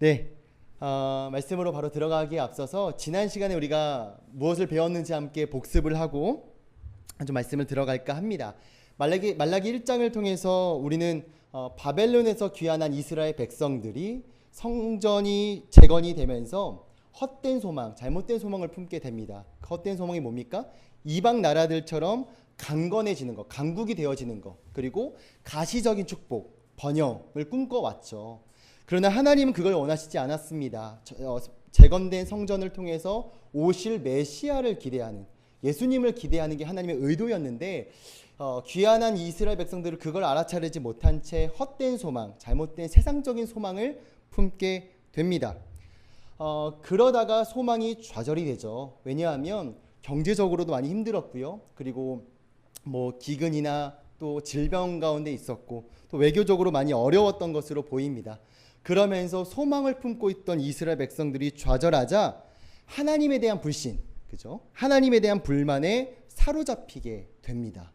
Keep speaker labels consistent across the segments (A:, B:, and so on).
A: 네, 말씀으로 바로 들어가기에 앞서서 지난 시간에 우리가 무엇을 배웠는지 함께 복습을 하고 좀 말씀을 들어갈까 합니다. 말라기 1장을 통해서 우리는 바벨론에서 귀환한 이스라엘 백성들이 성전이 재건이 되면서 헛된 소망, 잘못된 소망을 품게 됩니다. 헛된 소망이 뭡니까? 이방 나라들처럼 강건해지는 것, 강국이 되어지는 것, 그리고 가시적인 축복, 번영을 꿈꿔왔죠. 그러나 하나님은 그걸 원하시지 않았습니다. 재건된 성전을 통해서 오실 메시아를 기대하는, 예수님을 기대하는 게 하나님의 의도였는데 귀환한 이스라엘 백성들은 그걸 알아차리지 못한 채 헛된 소망, 잘못된 세상적인 소망을 품게 됩니다. 그러다가 소망이 좌절이 되죠. 왜냐하면 경제적으로도 많이 힘들었고요. 그리고 기근이나 또 질병 가운데 있었고 또 외교적으로 많이 어려웠던 것으로 보입니다. 그러면서 소망을 품고 있던 이스라엘 백성들이 좌절하자 하나님에 대한 불신, 그죠? 하나님에 대한 불만에 사로잡히게 됩니다.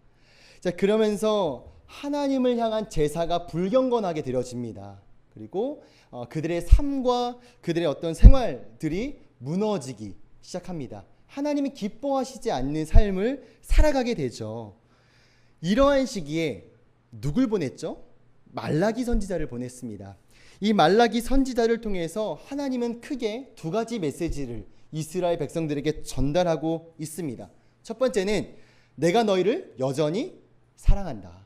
A: 자, 그러면서 하나님을 향한 제사가 불경건하게 드려집니다. 그리고 그들의 삶과 그들의 어떤 생활들이 무너지기 시작합니다. 하나님이 기뻐하시지 않는 삶을 살아가게 되죠. 이러한 시기에 누굴 보냈죠? 말라기 선지자를 보냈습니다. 이 말라기 선지자를 통해서 하나님은 크게 두 가지 메시지를 이스라엘 백성들에게 전달하고 있습니다. 첫 번째는 내가 너희를 여전히 사랑한다.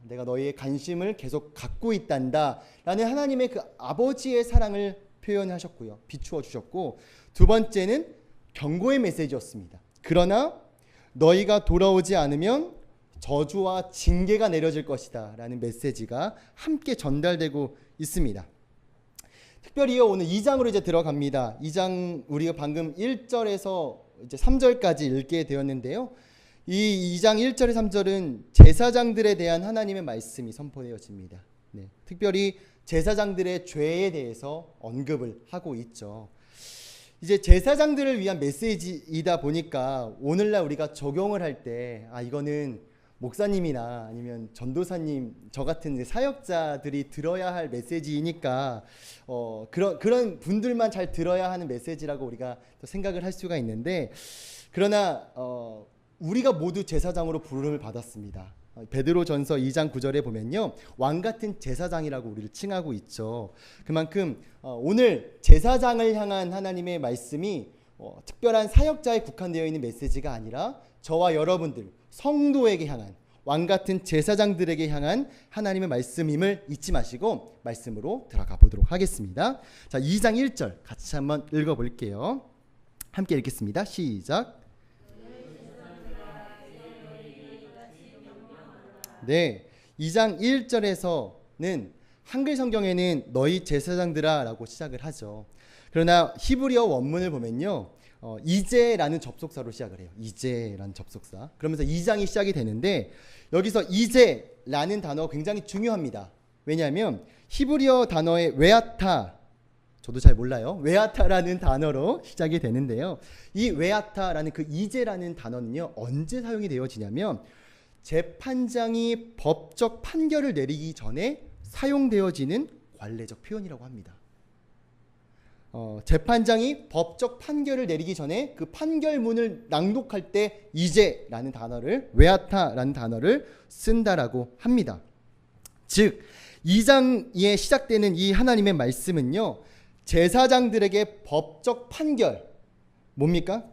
A: 내가 너희의 관심을 계속 갖고 있단다 라는 하나님의 그 아버지의 사랑을 표현하셨고요. 비추어 주셨고, 두 번째는 경고의 메시지였습니다. 그러나 너희가 돌아오지 않으면 저주와 징계가 내려질 것이다 라는 메시지가 함께 전달되고 있습니다. 특별히 오늘 2장으로 이제 들어갑니다. 2장 우리가 방금 1절에서 이제 3절까지 읽게 되었는데요. 이 2장 1절에 3절은 제사장들에 대한 하나님의 말씀이 선포되어집니다. 네, 특별히 제사장들의 죄에 대해서 언급을 하고 있죠. 이제 제사장들을 위한 메시지이다 보니까 오늘날 우리가 적용을 할 때 이거는 목사님이나 아니면 전도사님, 저 같은 사역자들이 들어야 할 메시지이니까 그런 분들만 잘 들어야 하는 메시지라고 우리가 생각을 할 수가 있는데, 그러나 우리가 모두 제사장으로 부름을 받았습니다. 베드로전서 2장 9절에 보면요, 왕같은 제사장이라고 우리를 칭하고 있죠. 그만큼 오늘 제사장을 향한 하나님의 말씀이 특별한 사역자에 국한되어 있는 메시지가 아니라 저와 여러분들 성도에게 향한, 왕같은 제사장들에게 향한 하나님의 말씀임을 잊지 마시고 말씀으로 들어가 보도록 하겠습니다. 자, 2장 1절 같이 한번 읽어볼게요. 함께 읽겠습니다. 시작. 네, 2장 1절에서는 한글 성경에는 너희 제사장들아 라고 시작을 하죠. 그러나 히브리어 원문을 보면요, 이제라는 접속사로 시작을 해요. 이제라는 접속사. 그러면서 2장이 시작이 되는데, 여기서 이제라는 단어가 굉장히 중요합니다. 왜냐하면 히브리어 단어의 웨아타, 저도 잘 몰라요. 웨아타라는 단어로 시작이 되는데요. 이 웨아타라는 그 이제라는 단어는요, 언제 사용이 되어지냐면 재판장이 법적 판결을 내리기 전에 사용되어지는 관례적 표현이라고 합니다. 재판장이 법적 판결을 내리기 전에 그 판결문을 낭독할 때 이제라는 단어를, 웨아타라는 단어를 쓴다라고 합니다. 즉 2장에 시작되는 이 하나님의 말씀은요, 제사장들에게 법적 판결, 뭡니까?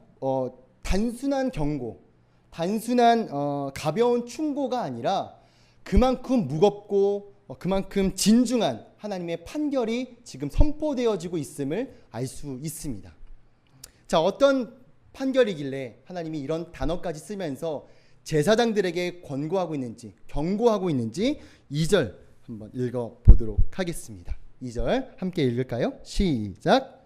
A: 단순한 경고, 단순한 가벼운 충고가 아니라 그만큼 무겁고 그만큼 진중한 하나님의 판결이 지금 선포되어지고 있음을 알 수 있습니다. 자, 어떤 판결이길래 하나님이 이런 단어까지 쓰면서 제사장들에게 권고하고 있는지, 경고하고 있는지 2절 한번 읽어보도록 하겠습니다. 2절 함께 읽을까요? 시작.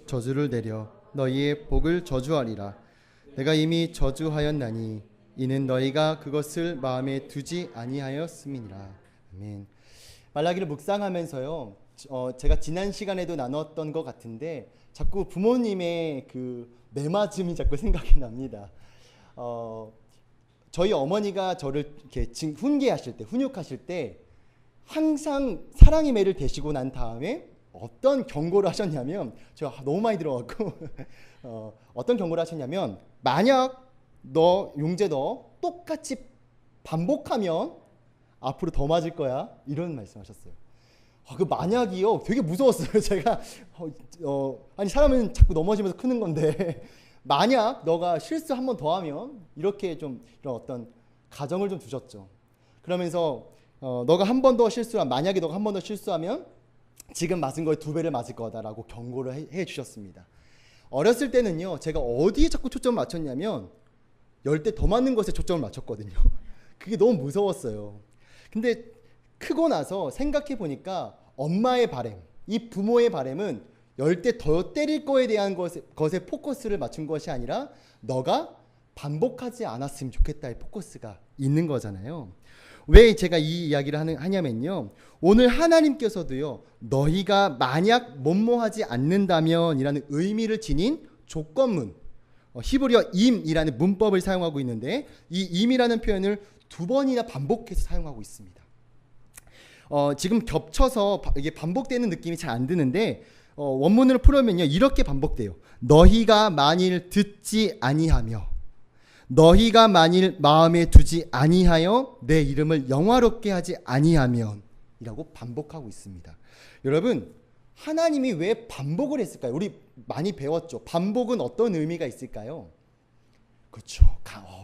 A: 저주를 내려 너희의 복을 저주하리라. 내가 이미 저주하였나니 이는 너희가 그것을 마음에 두지 아니하였음이니라. 아멘. 말라기를 묵상하면서요, 제가 지난 시간에도 나눴던 것 같은데 자꾸 부모님의 그 매맞음이 자꾸 생각이 납니다. 저희 어머니가 저를 이렇게 훈계하실 때, 훈육하실 때 항상 사랑의 매를 대시고 난 다음에 어떤 경고를 하셨냐면, 제가 너무 많이 들어갖고 어떤 경고를 하셨냐면, 만약 너 용재 너 똑같이 반복하면 앞으로 더 맞을 거야, 이런 말씀하셨어요. 그 만약이요, 되게 무서웠어요. 제가 아니 사람은 자꾸 넘어지면서 크는 건데 만약 너가 실수 한 번 더 하면, 이렇게 좀 이런 어떤 가정을 좀 두셨죠. 그러면서 너가 한 번 더 만약에 너가 한 번 더 실수하면 지금 맞은 거에 2배를 맞을 거다라고 경고를 해 주셨습니다. 어렸을 때는요, 제가 어디에 자꾸 초점을 맞췄냐면 10대 더 맞는 것에 초점을 맞췄거든요. 그게 너무 무서웠어요. 근데 크고 나서 생각해 보니까 엄마의 바램, 이 부모의 바램은 10대 더 때릴 거에 대한 것에 포커스를 맞춘 것이 아니라 너가 반복하지 않았으면 좋겠다의 포커스가 있는 거잖아요. 왜 제가 이 이야기를 하냐면요, 오늘 하나님께서도요, 너희가 만약 뭐뭐하지 않는다면 이라는 의미를 지닌 조건문, 히브리어 임이라는 문법을 사용하고 있는데, 이 임이라는 표현을 2번이나 반복해서 사용하고 있습니다. 지금 겹쳐서 이게 반복되는 느낌이 잘 안 드는데, 원문으로 풀으면요, 이렇게 반복돼요. 너희가 만일 듣지 아니하며, 너희가 만일 마음에 두지 아니하여 내 이름을 영화롭게 하지 아니하면, 이라고 반복하고 있습니다. 여러분, 하나님이 왜 반복을 했을까요? 우리 많이 배웠죠. 반복은 어떤 의미가 있을까요? 그렇죠.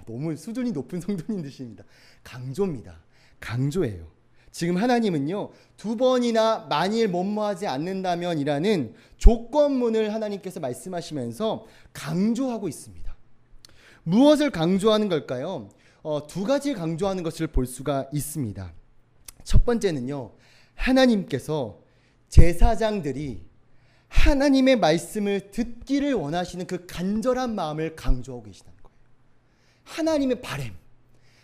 A: 너무 수준이 높은 성도님들이십니다. 강조입니다. 강조예요. 지금 하나님은요, 2번이나 만일 뭐뭐하지 않는다면 이라는 조건문을 하나님께서 말씀하시면서 강조하고 있습니다. 무엇을 강조하는 걸까요? 2가지 강조하는 것을 볼 수가 있습니다. 첫 번째는요, 하나님께서 제사장들이 하나님의 말씀을 듣기를 원하시는 그 간절한 마음을 강조하고 계시다는 거예요. 하나님의 바램,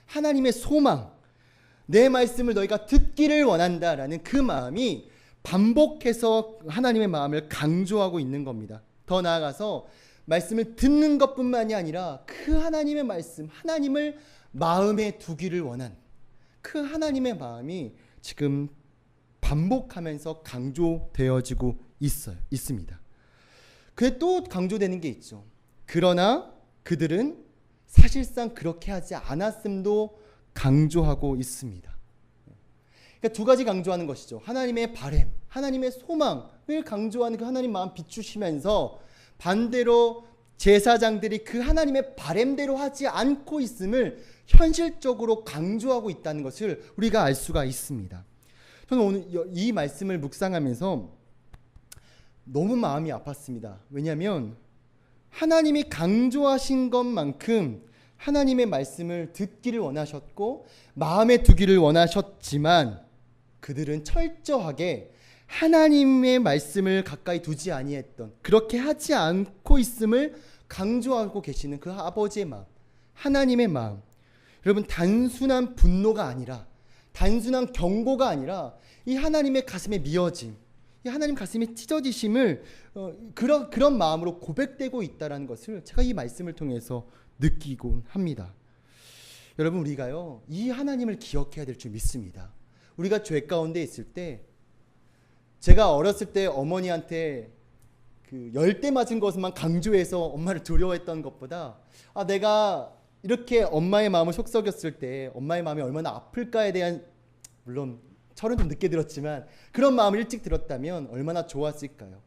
A: 하나님의 소망, 내 말씀을 너희가 듣기를 원한다라는 그 마음이 반복해서 하나님의 마음을 강조하고 있는 겁니다. 더 나아가서 말씀을 듣는 것뿐만이 아니라 그 하나님의 말씀, 하나님을 마음에 두기를 원한 그 하나님의 마음이 지금 반복하면서 강조되어지고 있습니다. 그게 또 강조되는 게 있죠. 그러나 그들은 사실상 그렇게 하지 않았음도 강조하고 있습니다. 그러니까 2가지 강조하는 것이죠. 하나님의 바램, 하나님의 소망을 강조하는 그 하나님 마음 비추시면서 반대로 제사장들이 그 하나님의 바램대로 하지 않고 있음을 현실적으로 강조하고 있다는 것을 우리가 알 수가 있습니다. 저는 오늘 이 말씀을 묵상하면서 너무 마음이 아팠습니다. 왜냐하면 하나님이 강조하신 것만큼 하나님의 말씀을 듣기를 원하셨고 마음에 두기를 원하셨지만, 그들은 철저하게 하나님의 말씀을 가까이 두지 아니했던, 그렇게 하지 않고 있음을 강조하고 계시는 그 아버지의 마음, 하나님의 마음. 여러분, 단순한 분노가 아니라, 단순한 경고가 아니라 이 하나님의 가슴에 미어짐, 이 하나님 가슴이 찢어지심을 그런 마음으로 고백되고 있다는 것을 제가 이 말씀을 통해서 느끼곤 합니다. 여러분, 우리가요, 이 하나님을 기억해야 될 줄 믿습니다. 우리가 죄 가운데 있을 때, 제가 어렸을 때 어머니한테 그 10대 맞은 것만 강조해서 엄마를 두려워했던 것보다, 내가 이렇게 엄마의 마음을 속썩였을 때 엄마의 마음이 얼마나 아플까에 대한, 물론 철은 좀 늦게 들었지만 그런 마음을 일찍 들었다면 얼마나 좋았을까요?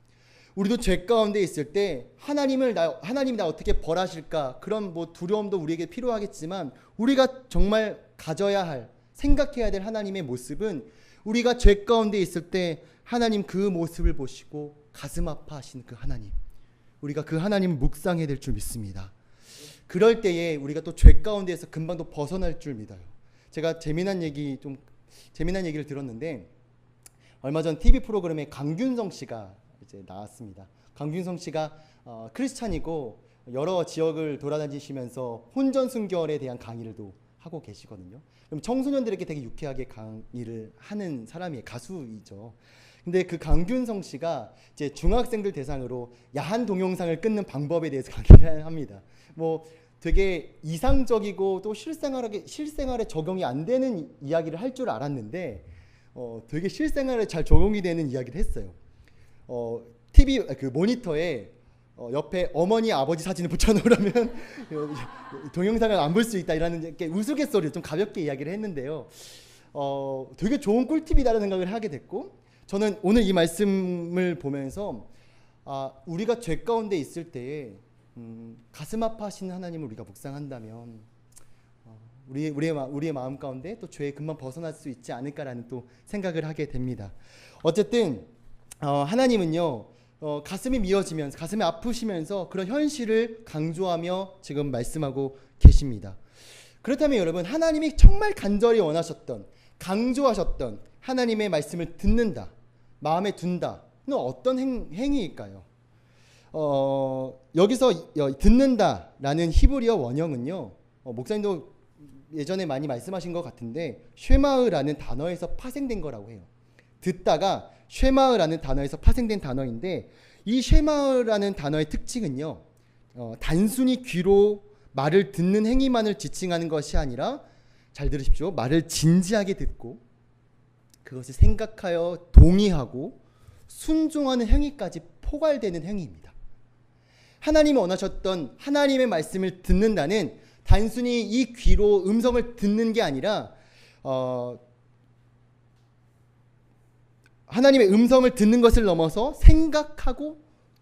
A: 우리도 죄 가운데 있을 때 하나님이 나 어떻게 벌하실까, 그런 두려움도 우리에게 필요하겠지만, 우리가 정말 가져야 할, 생각해야 될 하나님의 모습은, 우리가 죄 가운데 있을 때 하나님 그 모습을 보시고 가슴 아파하시는 그 하나님, 우리가 그 하나님을 묵상해야 될 줄 믿습니다. 그럴 때에 우리가 또 죄 가운데에서 금방 또 벗어날 줄 믿어요. 제가 재미난 얘기를 들었는데, 얼마 전 TV 프로그램에 강균성 씨가 이제 나왔습니다. 강균성 씨가 크리스찬이고 여러 지역을 돌아다니시면서 혼전 순결에 대한 강의를도 하고 계시거든요. 그럼 청소년들에게 되게 유쾌하게 강의를 하는 사람이에요. 가수이죠. 근데 그 강균성 씨가 이제 중학생들 대상으로 야한 동영상을 끊는 방법에 대해서 강의를 합니다. 되게 이상적이고 또 실생활에 적용이 안 되는 이야기를 할 줄 알았는데 되게 실생활에 잘 적용이 되는 이야기를 했어요. TV 그 모니터에 옆에 어머니 아버지 사진을 붙여놓으라면 동영상을 안 볼 수 있다 이라는 우스갯소리를 좀 가볍게 이야기를 했는데요. 되게 좋은 꿀팁이다라는 생각을 하게 됐고, 저는 오늘 이 말씀을 보면서 우리가 죄 가운데 있을 때에 가슴 아파하시는 하나님을 우리가 묵상한다면 우리의 마음 가운데 또 죄에 금방 벗어날 수 있지 않을까라는 또 생각을 하게 됩니다. 어쨌든 하나님은요 가슴이 미어지면서 가슴이 아프시면서 그런 현실을 강조하며 지금 말씀하고 계십니다. 그렇다면 여러분, 하나님이 정말 간절히 원하셨던, 강조하셨던 하나님의 말씀을 듣는다, 마음에 둔다는 어떤 행위일까요? 여기서 듣는다라는 히브리어 원형은요, 목사님도 예전에 많이 말씀하신 것 같은데 쉐마으라는 단어에서 파생된 거라고 해요. 듣다가 쉐마으라는 단어에서 파생된 단어인데, 이 쉐마으라는 단어의 특징은요, 단순히 귀로 말을 듣는 행위만을 지칭하는 것이 아니라, 잘 들으십시오, 말을 진지하게 듣고 그것을 생각하여 동의하고 순종하는 행위까지 포괄되는 행위입니다. 하나님이 원하셨던 하나님의 말씀을 듣는다는 단순히 이 귀로 음성을 듣는 게 아니라 하나님의 음성을 듣는 것을 넘어서 생각하고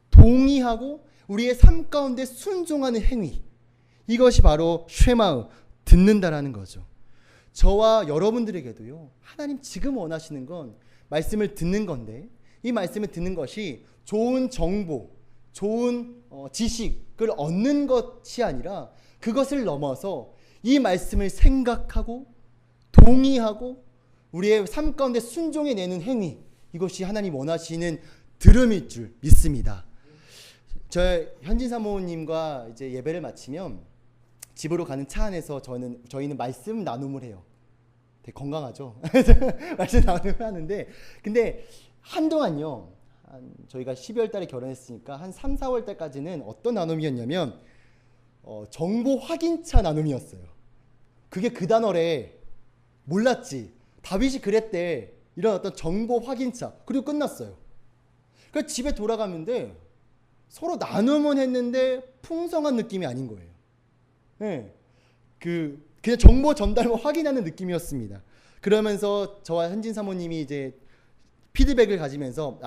A: 동의하고 우리의 삶 가운데 순종하는 행위, 이것이 바로 쉐마으, 듣는다라는 거죠. 저와 여러분들에게도요, 하나님 지금 원하시는 건 말씀을 듣는 건데, 이 말씀을 듣는 것이 좋은 정보, 좋은 지식을 얻는 것이 아니라 그것을 넘어서 이 말씀을 생각하고 동의하고 우리의 삶 가운데 순종해내는 행위, 이것이 하나님 원하시는 들음일 줄 믿습니다. 저 현진 사모님과 이제 예배를 마치면 집으로 가는 차 안에서 저희는 말씀 나눔을 해요. 되게 건강하죠? 말씀 나눔을 하는데, 근데 한동안요, 저희가 12월 달에 결혼했으니까 한 3, 4월 달까지는 어떤 나눔이었냐면 정보 확인차 나눔이었어요. 그게 그 단어래. 몰랐지. 다윗이 그랬대. 이런 어떤 정보 확인차. 그리고 끝났어요. 그래서 집에 돌아가는데 서로 나눔은 했는데 풍성한 느낌이 아닌 거예요. 네. 그냥 정보 전달만 확인하는 느낌이었습니다. 그러면서 저와 현진 사모님이 이제 피드백을 가지면서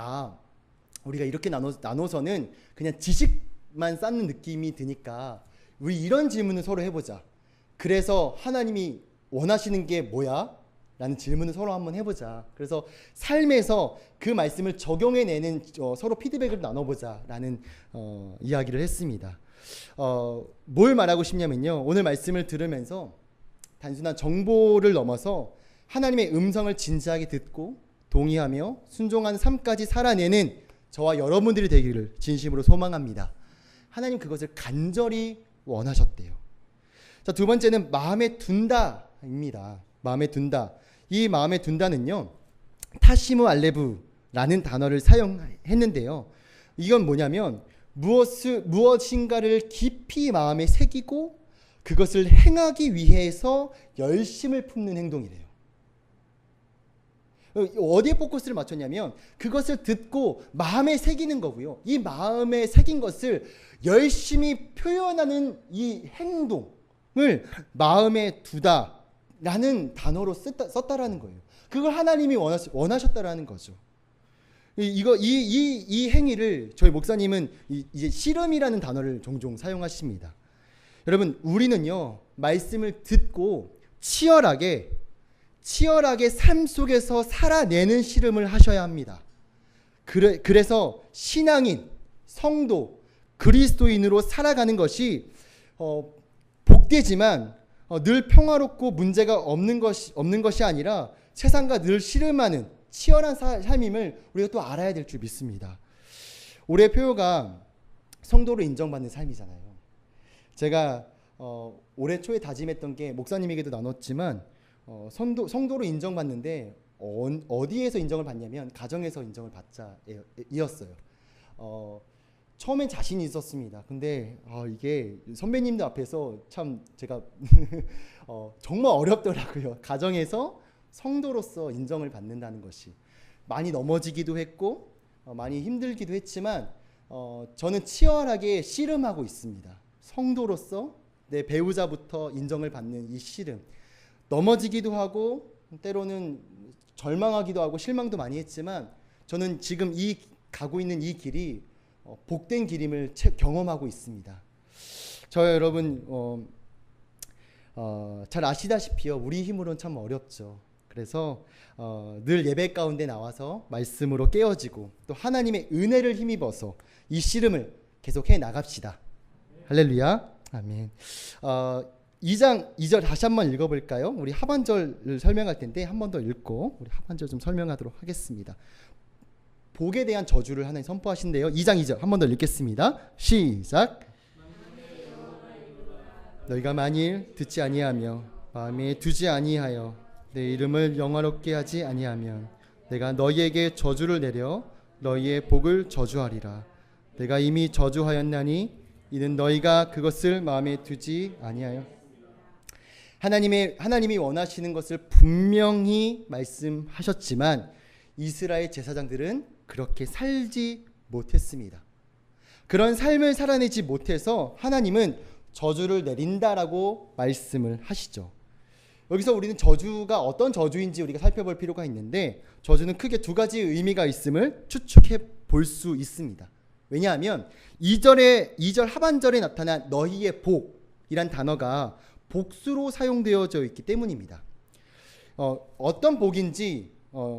A: 우리가 이렇게 나눠서는 그냥 지식만 쌓는 느낌이 드니까 우리 이런 질문을 서로 해보자. 그래서 하나님이 원하시는 게 뭐야? 라는 질문을 서로 한번 해보자. 그래서 삶에서 그 말씀을 적용해내는 서로 피드백을 나눠보자 라는 이야기를 했습니다. 뭘 말하고 싶냐면요, 오늘 말씀을 들으면서 단순한 정보를 넘어서 하나님의 음성을 진지하게 듣고 동의하며 순종하는 삶까지 살아내는 저와 여러분들이 되기를 진심으로 소망합니다. 하나님 그것을 간절히 원하셨대요. 자, 두 번째는 마음에 둔다입니다. 마음에 둔다. 이 마음에 둔다는요, 타시무 알레브라는 단어를 사용했는데요. 이건 뭐냐면 무엇인가를 깊이 마음에 새기고 그것을 행하기 위해서 열심을 품는 행동이래요. 어디에 포커스를 맞췄냐면 그것을 듣고 마음에 새기는 거고요. 이 마음에 새긴 것을 열심히 표현하는 이 행동을 마음에 두다라는 단어로 썼다라는 거예요. 그걸 하나님이 원하셨다라는 거죠. 이 행위를 저희 목사님은 이제 씨름이라는 단어를 종종 사용하십니다. 여러분, 우리는요, 말씀을 듣고 치열하게 삶 속에서 살아내는 씨름을 하셔야 합니다. 그래서 신앙인, 성도, 그리스도인으로 살아가는 것이 복되지만 늘 평화롭고 문제가 없는 것이 아니라 세상과 늘 씨름하는 치열한 삶임을 우리가 또 알아야 될 줄 믿습니다. 올해 표어가 성도로 인정받는 삶이잖아요. 제가 올해 초에 다짐했던 게 목사님에게도 나눴지만 성도로 인정받는데 어디에서 인정을 받냐면 가정에서 인정을 받자 이었어요. 처음엔 자신이 있었습니다. 근데 이게 선배님들 앞에서 참 제가 정말 어렵더라고요. 가정에서 성도로서 인정을 받는다는 것이 많이 넘어지기도 했고 많이 힘들기도 했지만 저는 치열하게 씨름하고 있습니다. 성도로서 내 배우자부터 인정을 받는 이 씨름, 넘어지기도 하고 때로는 절망하기도 하고 실망도 많이 했지만 저는 지금 가고 있는 이 길이 복된 길임을 경험하고 있습니다. 저 여러분 잘 아시다시피요, 우리 힘으로는 참 어렵죠. 그래서 늘 예배 가운데 나와서 말씀으로 깨어지고 또 하나님의 은혜를 힘입어서 이 씨름을 계속해 나갑시다. 할렐루야, 아멘. 2장 2절 다시 한번 읽어볼까요? 우리 하반절을 설명할 텐데 한 번 더 읽고 우리 하반절 좀 설명하도록 하겠습니다. 복에 대한 저주를 하나님 선포하신대요. 2장 2절 한 번 더 읽겠습니다. 시작. 너희가 만일 듣지 아니하며 마음에 두지 아니하여 내 이름을 영화롭게 하지 아니하면 내가 너희에게 저주를 내려 너희의 복을 저주하리라. 내가 이미 저주하였나니 이는 너희가 그것을 마음에 두지 아니하여. 하나님이 원하시는 것을 분명히 말씀하셨지만 이스라엘 제사장들은 그렇게 살지 못했습니다. 그런 삶을 살아내지 못해서 하나님은 저주를 내린다라고 말씀을 하시죠. 여기서 우리는 저주가 어떤 저주인지 우리가 살펴볼 필요가 있는데 저주는 크게 두 가지 의미가 있음을 추측해 볼 수 있습니다. 왜냐하면 2절 하반절에 나타난 너희의 복이란 단어가 복수로 사용되어져 있기 때문입니다. 어떤 복인지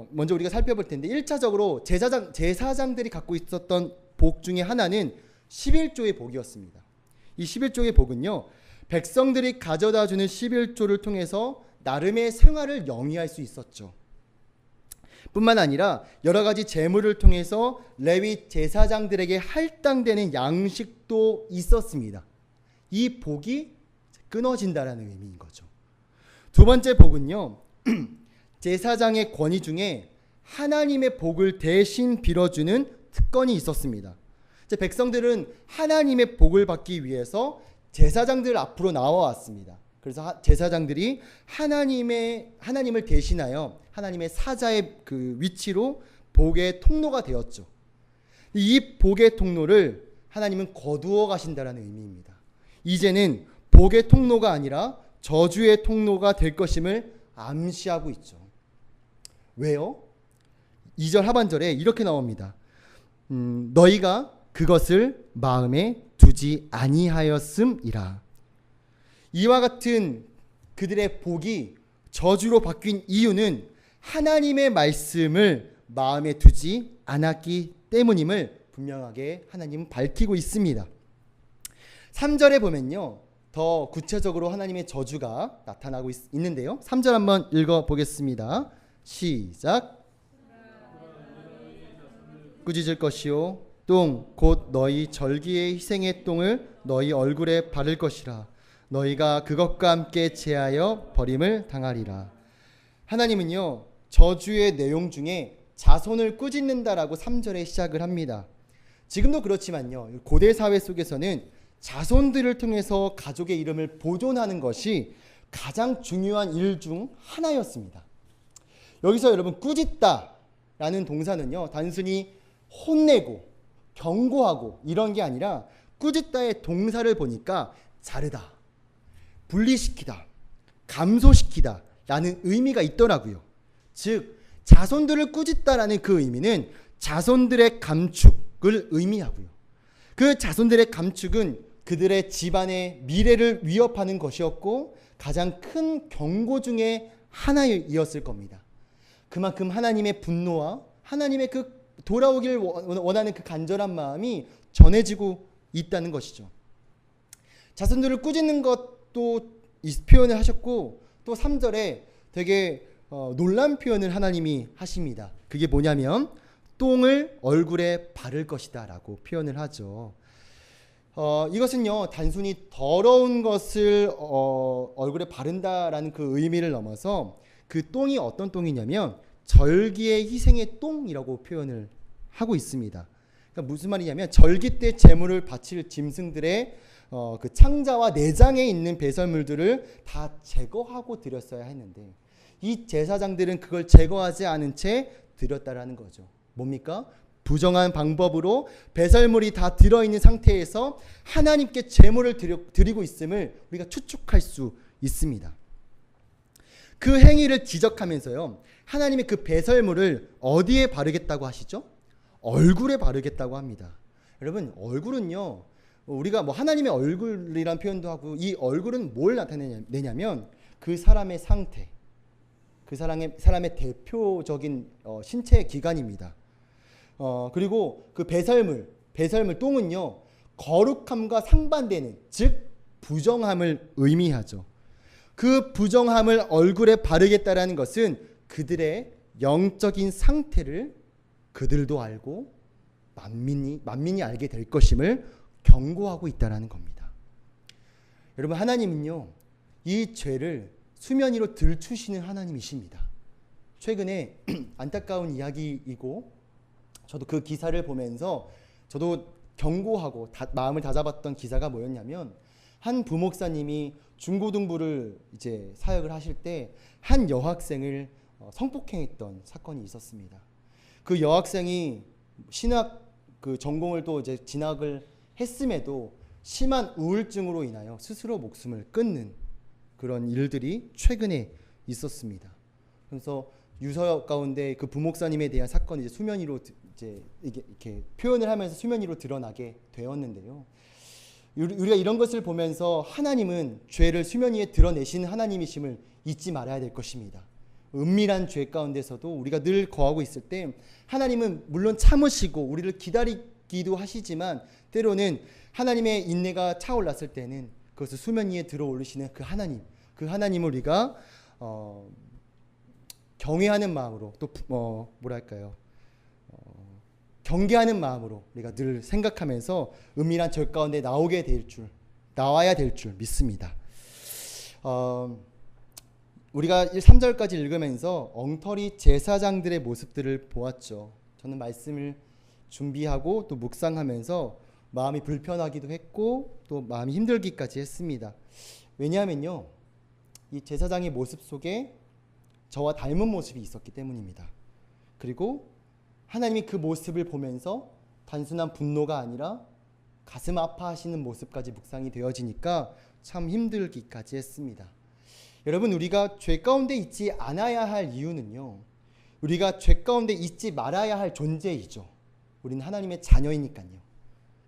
A: 먼저 우리가 살펴볼 텐데 1차적으로 제사장들이 갖고 있었던 복 중에 하나는 11조의 복이었습니다. 이 11조의 복은요, 백성들이 가져다 주는 11조를 통해서 나름의 생활을 영위할 수 있었죠. 뿐만 아니라 여러 가지 재물을 통해서 레위 제사장들에게 할당되는 양식도 있었습니다. 이 복이 끊어진다라는 의미인 거죠. 두 번째 복은요, 제사장의 권위 중에 하나님의 복을 대신 빌어주는 특권이 있었습니다. 백성들은 하나님의 복을 받기 위해서 제사장들 앞으로 나와왔습니다. 그래서 제사장들이 하나님을 대신하여 하나님의 사자의 그 위치로 복의 통로가 되었죠. 이 복의 통로를 하나님은 거두어 가신다라는 의미입니다. 이제는 복의 통로가 아니라 저주의 통로가 될 것임을 암시하고 있죠. 왜요? 2절 하반절에 이렇게 나옵니다. 너희가 그것을 마음에 두지 아니하였음이라. 이와 같은 그들의 복이 저주로 바뀐 이유는 하나님의 말씀을 마음에 두지 않았기 때문임을 분명하게 하나님은 밝히고 있습니다. 3절에 보면요, 더 구체적으로 하나님의 저주가 나타나고 있는데요. 3절 한번 읽어보겠습니다. 시작. 꾸짖을 것이요 똥 곧 너희 절기의 희생의 똥을 너희 얼굴에 바를 것이라. 너희가 그것과 함께 제하여 버림을 당하리라. 하나님은요, 저주의 내용 중에 자손을 꾸짖는다라고 3절에 시작을 합니다. 지금도 그렇지만요, 고대 사회 속에서는 자손들을 통해서 가족의 이름을 보존하는 것이 가장 중요한 일 중 하나였습니다. 여기서 여러분 꾸짖다라는 동사는요, 단순히 혼내고 경고하고 이런 게 아니라 꾸짖다의 동사를 보니까 자르다, 분리시키다, 감소시키다 라는 의미가 있더라고요. 즉 자손들을 꾸짖다라는 그 의미는 자손들의 감축을 의미하고요. 그 자손들의 감축은 그들의 집안의 미래를 위협하는 것이었고 가장 큰 경고 중에 하나이었을 겁니다. 그만큼 하나님의 분노와 하나님의 그 돌아오길 원하는 그 간절한 마음이 전해지고 있다는 것이죠. 자손들을 꾸짖는 것도 표현을 하셨고 또 3절에 되게 놀란 표현을 하나님이 하십니다. 그게 뭐냐면 똥을 얼굴에 바를 것이다 라고 표현을 하죠. 이것은요, 단순히 더러운 것을 얼굴에 바른다라는 그 의미를 넘어서 그 똥이 어떤 똥이냐면 절기의 희생의 똥이라고 표현을 하고 있습니다. 그러니까 그러니까 무슨 말이냐면 절기 때 제물을 바칠 짐승들의 그 창자와 내장에 있는 배설물들을 다 제거하고 드렸어야 했는데 이 제사장들은 그걸 제거하지 않은 채 드렸다라는 거죠. 뭡니까? 부정한 방법으로 배설물이 다 들어있는 상태에서 하나님께 제물을 드리고 있음을 우리가 추측할 수 있습니다. 그 행위를 지적하면서요, 하나님의 그 배설물을 어디에 바르겠다고 하시죠? 얼굴에 바르겠다고 합니다. 여러분, 얼굴은요, 우리가 뭐 하나님의 얼굴이란 표현도 하고, 이 얼굴은 뭘 나타내냐면 그 사람의 상태, 그 사람의 대표적인 신체 기관입니다. 그리고 그 배설물 똥은요, 거룩함과 상반되는, 즉 부정함을 의미하죠. 그 부정함을 얼굴에 바르겠다라는 것은 그들의 영적인 상태를 그들도 알고 만민이 알게 될 것임을 경고하고 있다라는 겁니다. 여러분, 하나님은요, 이 죄를 수면 위로 들추시는 하나님이십니다. 최근에 안타까운 이야기이고, 저도 그 기사를 보면서 저도 경고하고 마음을 다잡았던 기사가 뭐였냐면, 한 부목사님이 중고등부를 이제 사역을 하실 때 한 여학생을 성폭행했던 사건이 있었습니다. 그 여학생이 신학 그 전공을 또 이제 진학을 했음에도 심한 우울증으로 인하여 스스로 목숨을 끊는 그런 일들이 최근에 있었습니다. 그래서 유서 가운데 그 부목사님에 대한 사건이 이제 수면 위로 이제 이렇게 표현을 하면서 수면 위로 드러나게 되었는데요. 우리가 이런 것을 보면서 하나님은 죄를 수면 위에 드러내시는 하나님이심을 잊지 말아야 될 것입니다. 은밀한 죄 가운데서도 우리가 늘 거하고 있을 때 하나님은 물론 참으시고 우리를 기다리기도 하시지만 때로는 하나님의 인내가 차올랐을 때는 그것을 수면 위에 들어올리시는 그 하나님을 우리가 경외하는 마음으로 또 경계하는 마음으로 우리가 늘 생각하면서 은밀한 죄 가운데 나와야 될 줄 믿습니다. 우리가 3절까지 읽으면서 엉터리 제사장들의 모습들을 보았죠. 저는 말씀을 준비하고 또 묵상하면서 마음이 불편하기도 했고 또 마음이 힘들기까지 했습니다. 왜냐하면요, 이 제사장의 모습 속에 저와 닮은 모습이 있었기 때문입니다. 그리고 하나님이 그 모습을 보면서 단순한 분노가 아니라 가슴 아파하시는 모습까지 묵상이 되어지니까 참 힘들기까지 했습니다. 여러분, 우리가 죄 가운데 있지 않아야 할 이유는요, 우리가 죄 가운데 있지 말아야 할 존재이죠. 우리는 하나님의 자녀이니까요.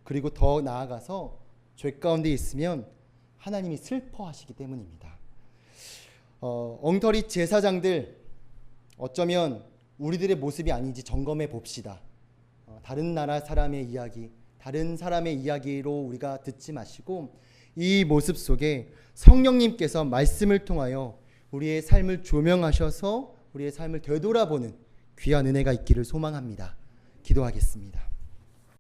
A: 그리고 더 나아가서 죄 가운데 있으면 하나님이 슬퍼하시기 때문입니다. 엉터리 제사장들, 어쩌면 우리들의 모습이 아닌지 점검해 봅시다. 다른 나라 사람의 이야기, 다른 사람의 이야기로 우리가 듣지 마시고 이 모습 속에 성령님께서 말씀을 통하여 우리의 삶을 조명하셔서 우리의 삶을 되돌아보는 귀한 은혜가 있기를 소망합니다. 기도하겠습니다.